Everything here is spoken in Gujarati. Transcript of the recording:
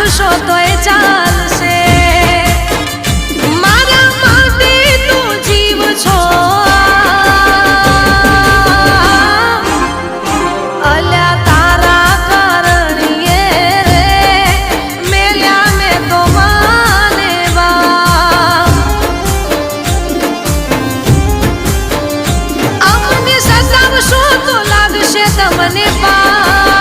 રાખશો તોય ચાલશે મારા માટે તું જીવ છો અલ્યા તારા કરણીએ રે મેલ્યા મેં તો માને બા અમને સતાવશો તો લાગશે તમને પા